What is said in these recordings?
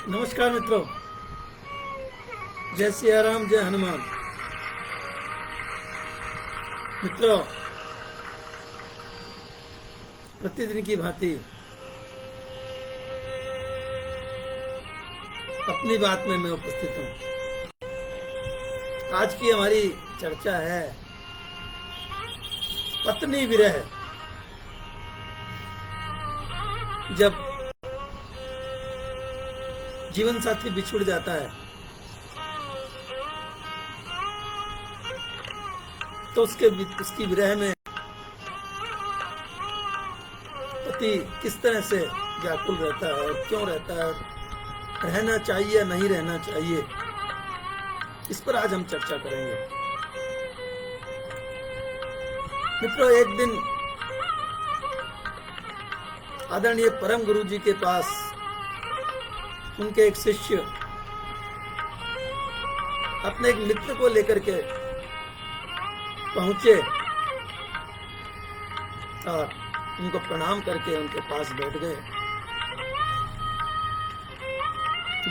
नमस्कार मित्रों, जय सिया राम, जय हनुमान। मित्रों, प्रतिदिन की भांति अपनी बात में मैं उपस्थित हूँ। आज की हमारी चर्चा है पत्नी विरह। जब जीवन साथी बिछुड़ जाता है तो उसकी विरह में पति किस तरह से व्याकुल रहता है और क्यों रहता है, रहना चाहिए या नहीं रहना चाहिए, इस पर आज हम चर्चा करेंगे। मित्रों, एक दिन आदरणीय परम गुरु जी के पास उनके एक शिष्य अपने एक मित्र को लेकर के पहुंचे और उनको प्रणाम करके उनके पास बैठ गए।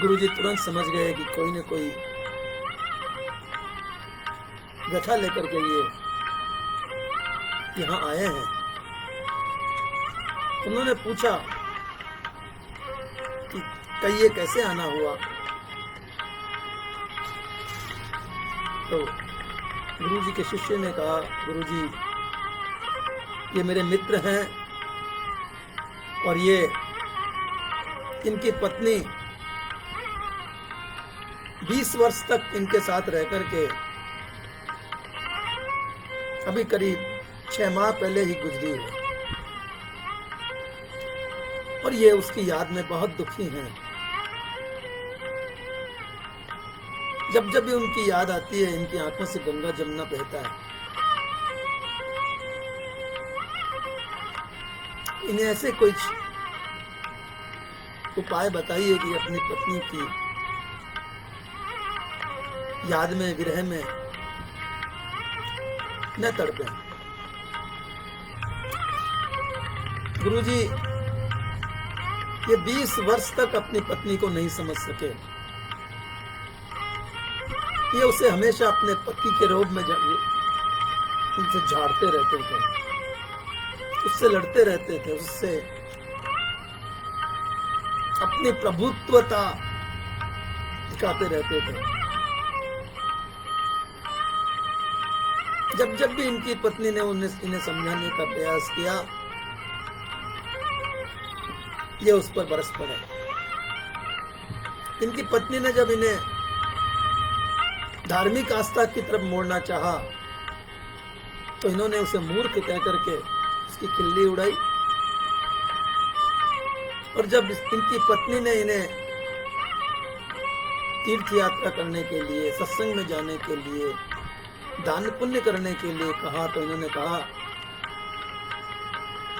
गुरुजी तुरंत समझ गए कि कोई न कोई व्यथा लेकर के ये यहाँ आए हैं। उन्होंने पूछा कि कहिए कैसे आना हुआ। तो गुरुजी के शिष्य ने कहा, गुरुजी ये मेरे मित्र हैं और ये इनकी पत्नी 20 वर्ष तक इनके साथ रह करके अभी करीब 6 माह पहले ही गुजरी है और ये उसकी याद में बहुत दुखी हैं। जब जब भी उनकी याद आती है, इनकी आंखों से गंगा जमुना बहता है। इन्हें ऐसे कुछ उपाय बताइए कि अपनी पत्नी की याद में, विरह में न तड़पें। गुरुजी ये 20 वर्ष तक अपनी पत्नी को नहीं समझ सके। ये उसे हमेशा अपने पति के रोब में उनसे झाड़ते रहते थे, उससे लड़ते रहते थे, उससे अपनी प्रभुत्वता दिखाते रहते थे। जब जब भी इनकी पत्नी ने इन्हें समझाने का प्रयास किया, ये उस पर बरस पड़े। इनकी पत्नी ने जब इन्हें धार्मिक आस्था की तरफ मोड़ना चाहा तो इन्होंने उसे मूर्ख कह करके उसकी खिल्ली उड़ाई। और जब इनकी पत्नी ने इन्हें तीर्थ यात्रा करने के लिए, सत्संग में जाने के लिए, दान पुण्य करने के लिए कहा तो इन्होंने कहा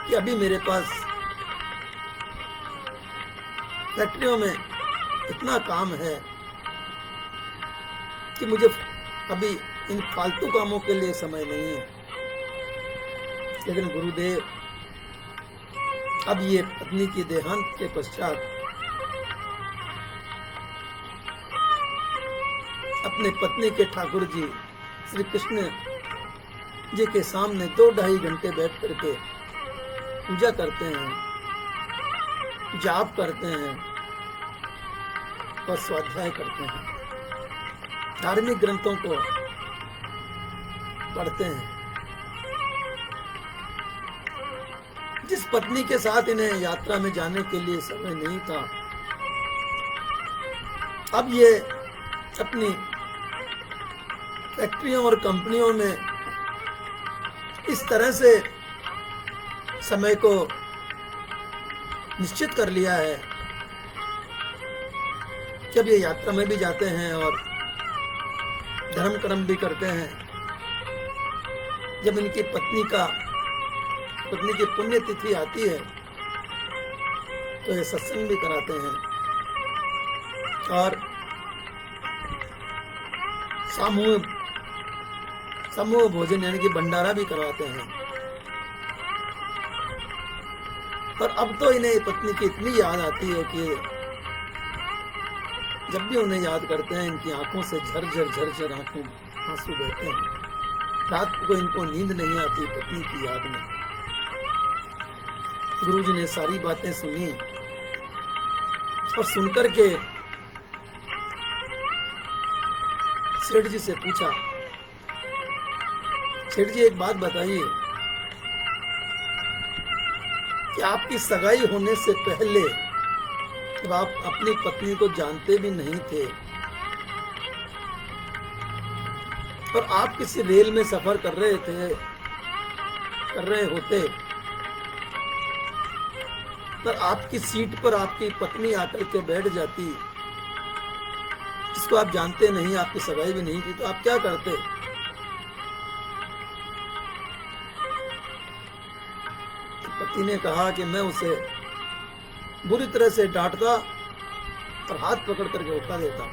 कि अभी मेरे पास फैक्ट्रियों में इतना काम है कि मुझे अभी इन फालतू कामों के लिए समय नहीं है। लेकिन गुरुदेव, अब ये पत्नी की देहांत के पश्चात अपने पत्नी के ठाकुर जी श्री कृष्ण जी के सामने 2-2.5 घंटे बैठ करके पूजा करते हैं, जाप करते हैं और स्वाध्याय करते हैं, धार्मिक ग्रंथों को पढ़ते हैं। जिस पत्नी के साथ इन्हें यात्रा में जाने के लिए समय नहीं था, अब ये अपनी फैक्ट्रियों और कंपनियों में इस तरह से समय को निश्चित कर लिया है कि अब ये यात्रा में भी जाते हैं और धर्म कर्म भी करते हैं। जब इनकी पत्नी की पुण्य तिथि आती है तो ये सत्संग भी कराते हैं और समूह भोजन यानी कि भंडारा भी करवाते हैं। पर अब तो इन्हें पत्नी की इतनी याद आती है कि जब भी उन्हें याद करते हैं इनकी आंखों से झरझर आंखों आंसू बहते हैं। रात को इनको नींद नहीं आती पत्नी की याद में। गुरुजी ने सारी बातें सुनी और सुनकर के सेठ जी से पूछा, सेठ जी एक बात बताइए कि आपकी सगाई होने से पहले जब आप अपनी पत्नी को जानते भी नहीं थे और आप किसी रेल में सफर कर रहे होते पर आपकी सीट पर आपकी पत्नी आकर के बैठ जाती, जिसको आप जानते नहीं, आपकी सगाई भी नहीं थी, तो आप क्या करते? पति ने कहा कि मैं उसे बुरी तरह से डांटता और हाथ पकड़ करके उठा देता।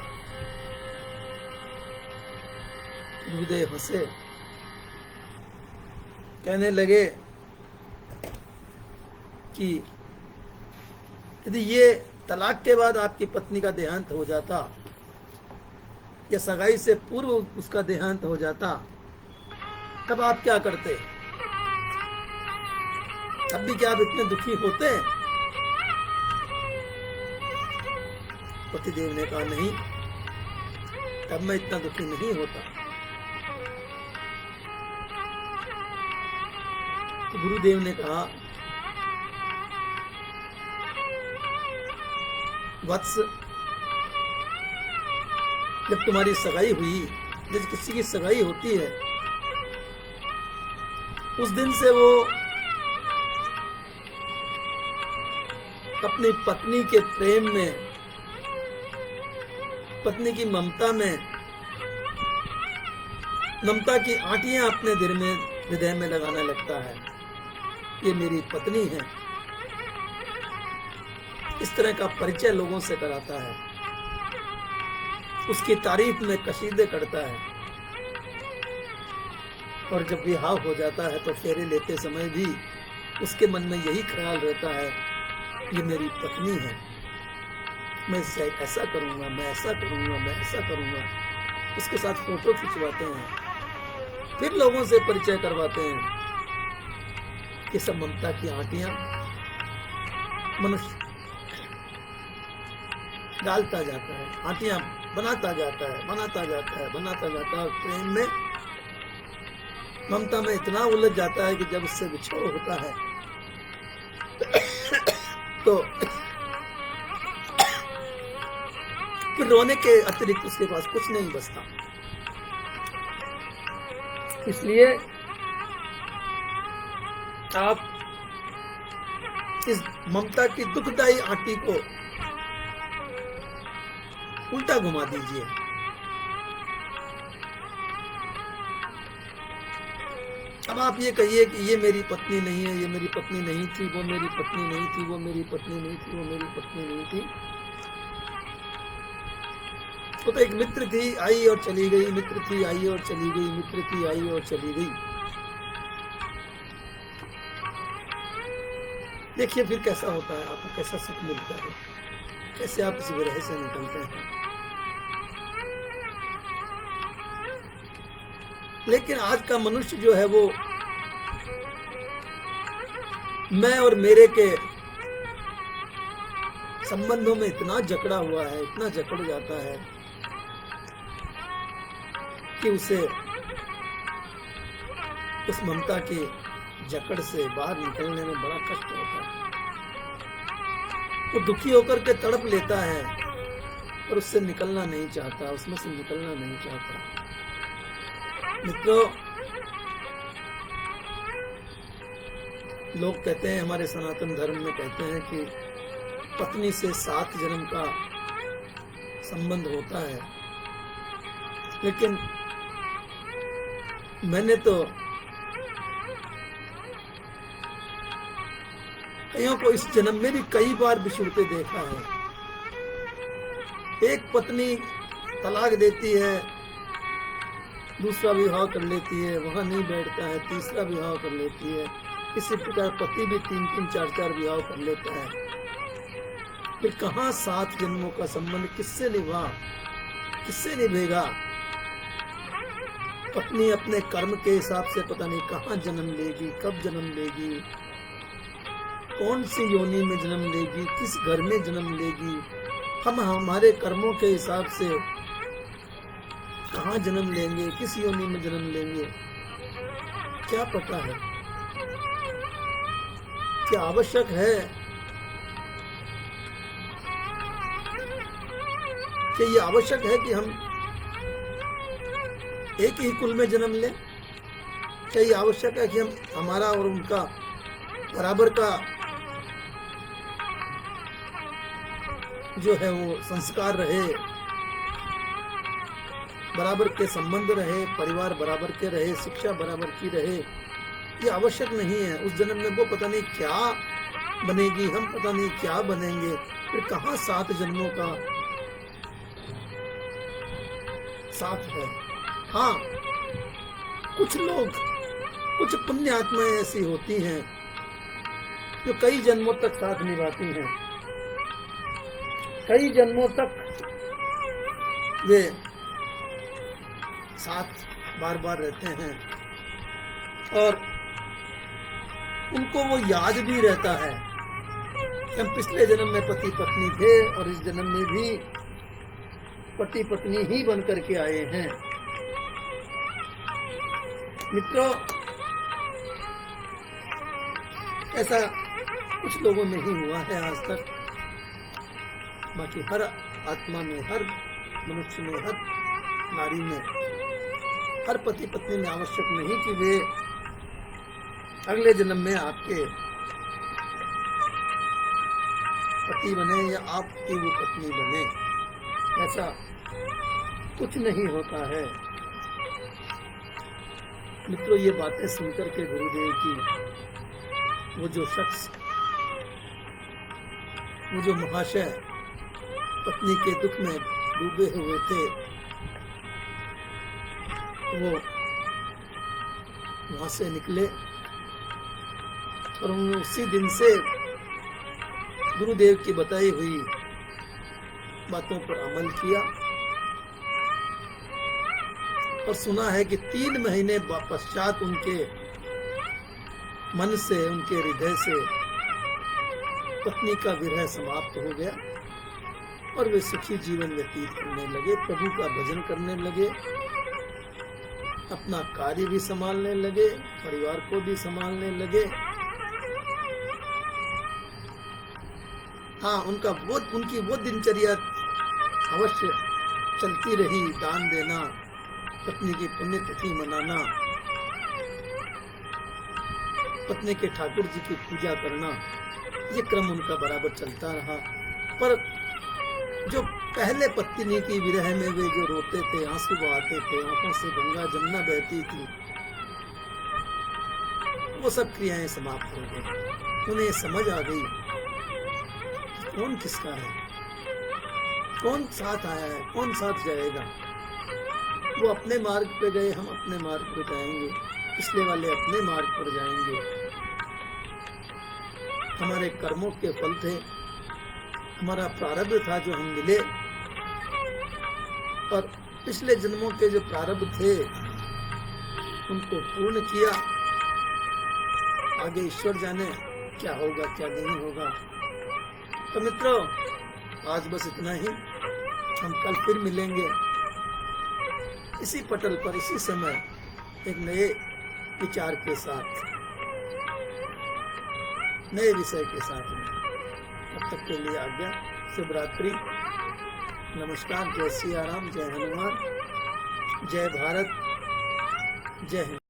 गुरुदेव हंसे, कहने लगे कि यदि ये तलाक के बाद आपकी पत्नी का देहांत हो जाता या सगाई से पूर्व उसका देहांत हो जाता, तब आप क्या करते? तब भी क्या आप इतने दुखी होते? पतिदेव ने कहा, नहीं, तब मैं इतना दुखी नहीं होता। तो गुरुदेव ने कहा, वत्स, जब तुम्हारी सगाई हुई, जब किसी की सगाई होती है, उस दिन से वो अपनी पत्नी के प्रेम में, पत्नी की ममता में, ममता की आंटियां अपने हृदय में लगाने लगता है। ये मेरी पत्नी है, इस तरह का परिचय लोगों से कराता है, उसकी तारीफ में कसीदे करता है। और जब विवाह हो जाता है तो फेरे लेते समय भी उसके मन में यही ख्याल रहता है, ये मेरी पत्नी है, मैं इससे ऐसा करूंगा, मैं ऐसा करूंगा, मैं ऐसा करूंगा। उसके साथ फोटो खिंचवाते हैं, फिर लोगों से परिचय करवाते हैं कि सब ममता की आंटियां मनुष्य डालता जाता है, आंटियां बनाता जाता है, बनाता जाता है, बनाता जाता है। प्रेम में, ममता में इतना उलझ जाता है कि जब उससे बिछोड़ होता है तो फिर रोने के अतिरिक्त उसके पास कुछ नहीं बचता। इसलिए आप इस ममता की दुखदायी आंटी को उल्टा घुमा दीजिए। अब आप ये कहिए कि ये मेरी पत्नी नहीं है, ये मेरी पत्नी नहीं थी, वो मेरी पत्नी नहीं थी, वो मेरी पत्नी नहीं थी, वो मेरी पत्नी नहीं थी। वो तो एक मित्र थी, आई और चली गई, मित्र थी, आई और चली गई, मित्र थी, आई और चली गई। देखिए फिर कैसा होता है, आपको कैसा सुख मिलता है, कैसे आप इस विरह से निकलते हैं। लेकिन आज का मनुष्य जो है वो मैं और मेरे के संबंधों में इतना जकड़ा हुआ है, इतना जकड़ जाता है कि उसे उस ममता की जकड़ से बाहर निकलने में बड़ा कष्ट होता है। वो दुखी होकर के तड़प लेता है और उससे निकलना नहीं चाहता, उसमें से निकलना नहीं चाहता। मित्रों, लोग कहते हैं, हमारे सनातन धर्म में कहते हैं कि पत्नी से 7 जन्म का संबंध होता है, लेकिन मैंने तो कईयों को इस जन्म में भी कई बार बिछुड़ते देखा है। एक पत्नी तलाक देती है, दूसरा विवाह कर लेती है, वहां नहीं बैठता है, तीसरा विवाह कर लेती है। इसी प्रकार पति भी 3-3, 4-4 विवाह कर लेता है। फिर कहाँ 7 जन्मों का संबंध किससे निभेगा। पत्नी अपने कर्म के हिसाब से पता नहीं कहाँ जन्म लेगी, कब जन्म लेगी, कौन सी योनि में जन्म लेगी, किस घर में जन्म लेगी। हम हमारे कर्मों के हिसाब से कहाँ जन्म लेंगे, किस योनि में जन्म लेंगे, क्या पता है। क्या आवश्यक है कि ये आवश्यक है कि हम एक ही कुल में जन्म लें? क्या ये आवश्यक है कि हमारा और उनका बराबर का जो है वो संस्कार रहे, बराबर के संबंध रहे, परिवार बराबर के रहे, शिक्षा बराबर की रहे? ये आवश्यक नहीं है। उस जन्म में वो पता नहीं क्या बनेगी, हम पता नहीं क्या बनेंगे। फिर कहाँ 7 जन्मों का साथ है। हाँ, कुछ लोग, कुछ पुण्य आत्माएं ऐसी होती हैं जो कई जन्मों तक साथ निभाती हैं, कई जन्मों तक वे साथ बार बार रहते हैं और उनको वो याद भी रहता है कि हम पिछले जन्म में पति पत्नी थे और इस जन्म में भी पति पत्नी ही बन करके आए हैं। मित्रों, ऐसा कुछ लोगों में ही हुआ है आज तक। बाकी हर आत्मा में, हर मनुष्य में, हर नारी में, हर पति पत्नी में आवश्यक नहीं कि वे अगले जन्म में आपके पति बने या आपकी वो पत्नी बने। ऐसा कुछ नहीं होता है। मित्रों, ये बातें सुनकर के गुरुदेव की वो जो शख्स, वो जो महाशय पत्नी के दुख में डूबे हुए थे, वो वहां से निकले और उन्होंने उसी दिन से गुरुदेव की बताई हुई बातों पर अमल किया और सुना है कि 3 महीने पश्चात उनके मन से, उनके हृदय से पत्नी का विरह समाप्त हो गया और वे सुखी जीवन व्यतीत करने लगे, प्रभु का भजन करने लगे, अपना कार्य भी संभालने लगे, परिवार को भी संभालने लगे। हाँ, उनकी वो दिनचर्या अवश्य चलती रही। दान देना, पत्नी की पुण्यतिथि मनाना, पत्नी के ठाकुर जी की पूजा करना, ये क्रम उनका बराबर चलता रहा। पर जो पहले पत्नी की विरह में वे जो रोते थे, आंसू बहाते थे, आंखों से गंगा जमुना बहती थी, वो सब क्रियाएं समाप्त हो गई। उन्हें समझ आ गई कौन किसका है, कौन साथ आया है, कौन साथ जाएगा। वो अपने मार्ग पे गए, हम अपने मार्ग पे जाएंगे, पिछले वाले अपने मार्ग पर जाएंगे। हमारे कर्मों के फल थे, हमारा प्रारब्ध था जो हम मिले, और पिछले जन्मों के जो प्रारब्ध थे उनको पूर्ण किया। आगे ईश्वर जाने क्या होगा क्या नहीं होगा। तो मित्रों, आज बस इतना ही। हम कल फिर मिलेंगे इसी पटल पर, इसी समय, एक नए विचार के साथ, नए विषय के साथ में। तब तक के लिए आज्ञा, शुभ रात्रि, नमस्कार। जय सिया राम, जय हनुमान, जय भारत, जय हिंद।